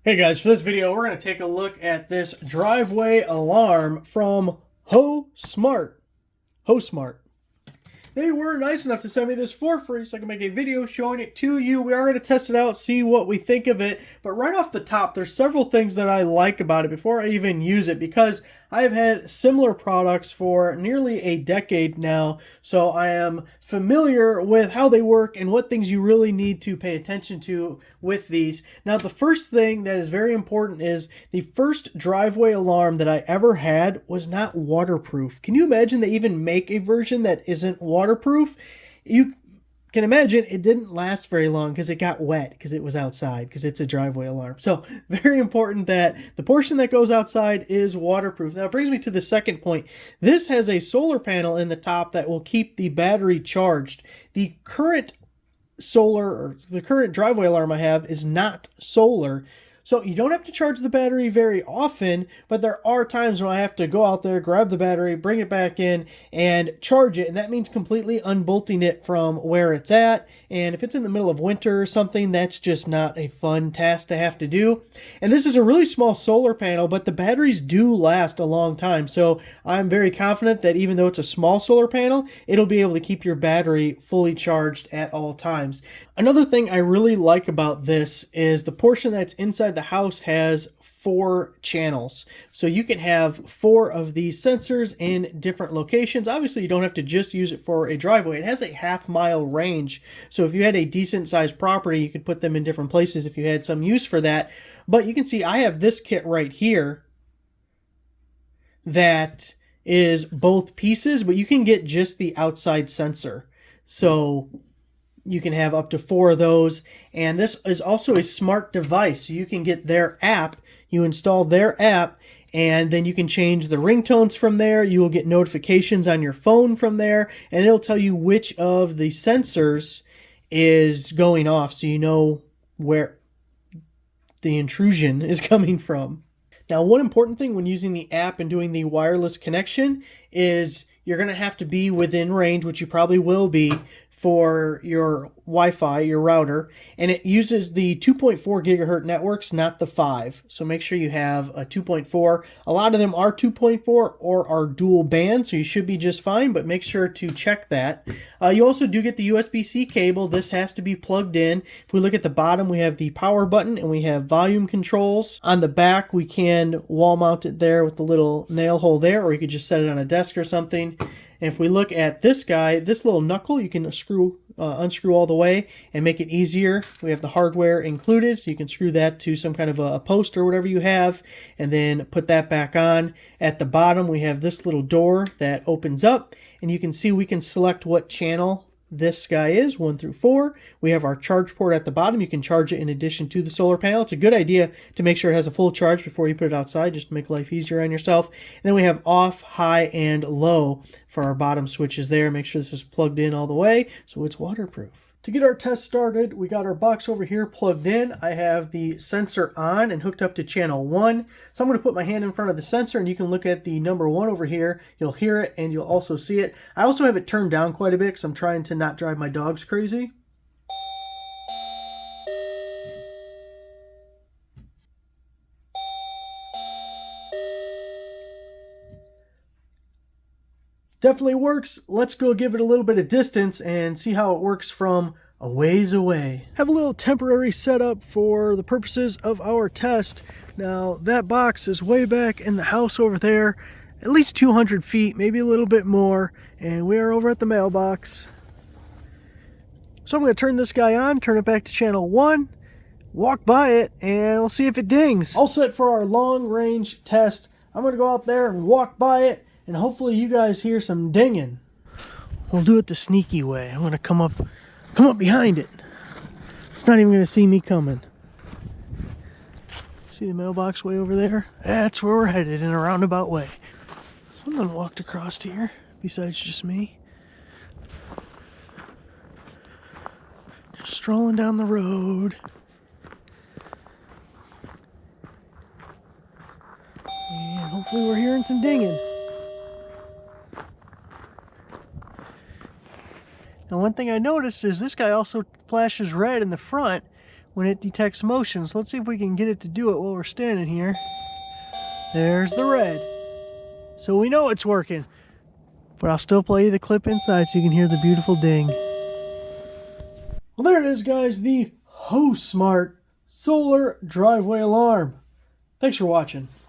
Hey guys, for this video we're going to take a look at this driveway alarm from HoSmart. HoSmart. They were nice enough to send me this for free so I can make a video showing it to you. We are going to test it out, see what we think of it. But right off the top, there's several things that I like about it before I even use it, because I have had similar products for nearly a decade now. So I am familiar with how they work and what things you really need to pay attention to with these. Now, the first thing that is very important is the first driveway alarm that I ever had was not waterproof. Can you imagine they even make a version that isn't waterproof? You can imagine it didn't last very long because it got wet because it was outside, because it's a driveway alarm. So very important that the portion that goes outside is waterproof. Now it brings me to the second point. This has a solar panel in the top that will keep the battery charged. The current driveway alarm I have is not solar. So you don't have to charge the battery very often, but there are times when I have to go out there, grab the battery, bring it back in, and charge it. And that means completely unbolting it from where it's at. And if it's in the middle of winter or something, that's just not a fun task to have to do. And this is a really small solar panel, but the batteries do last a long time. So I'm very confident that even though it's a small solar panel, it'll be able to keep your battery fully charged at all times. Another thing I really like about this is the portion that's inside the house has 4 channels. So you can have 4 of these sensors in different locations. Obviously, you don't have to just use it for a driveway. It has a half-mile range. So if you had a decent sized property, you could put them in different places if you had some use for that. But you can see I have this kit right here that is both pieces, but you can get just the outside sensor. So you can have up to 4 of those. And this is also a smart device. So you can get their app, you install their app, and then you can change the ringtones from there. You will get notifications on your phone from there, and it'll tell you which of the sensors is going off, so you know where the intrusion is coming from. Now, one important thing when using the app and doing the wireless connection is you're going to have to be within range, which you probably will be, for your Wi-Fi, your router, and it uses the 2.4 gigahertz networks, not the 5. So make sure you have a 2.4. A lot of them are 2.4 or are dual band, so you should be just fine, but make sure to check that. You also do get the USB-C cable. This has to be plugged in. If we look at the bottom, we have the power button and we have volume controls. On the back, we can wall mount it there with the little nail hole there, or you could just set it on a desk or something. And if we look at this guy, this little knuckle, you can unscrew all the way and make it easier. We have the hardware included, so you can screw that to some kind of a post or whatever you have, and then put that back on. At the bottom, we have this little door that opens up, and you can see we can select what channel this guy is, 1 through 4. We have our charge port at the bottom. You can charge it in addition to the solar panel. It's a good idea to make sure it has a full charge before you put it outside, just to make life easier on yourself. And then we have off, high, and low for our bottom switches there. Make sure this is plugged in all the way so it's waterproof. To get our test started, we got our box over here plugged in. I have the sensor on and hooked up to channel 1. So I'm going to put my hand in front of the sensor, and you can look at the number 1 over here. You'll hear it and you'll also see it. I also have it turned down quite a bit because I'm trying to not drive my dogs crazy. Definitely works. Let's go give it a little bit of distance and see how it works from a ways away. Have a little temporary setup for the purposes of our test. Now that box is way back in the house over there, at least 200 feet, maybe a little bit more, and we are over at the mailbox. So I'm going to turn this guy on, turn it back to channel 1, walk by it, and we'll see if it dings. All set for our long range test. I'm going to go out there and walk by it, and hopefully you guys hear some dinging. We'll do it the sneaky way. I'm going to come up behind it. It's not even going to see me coming. See the mailbox way over there? That's where we're headed, in a roundabout way. Someone walked across here besides just me. Just strolling down the road. And hopefully we're hearing some dinging. Now one thing I noticed is this guy also flashes red in the front, when it detects motion. So let's see if we can get it to do it while we're standing here. There's the red. So we know it's working. But I'll still play you the clip inside so you can hear the beautiful ding. Well, there it is, guys. The HoSmart Solar Driveway Alarm. Thanks for watching.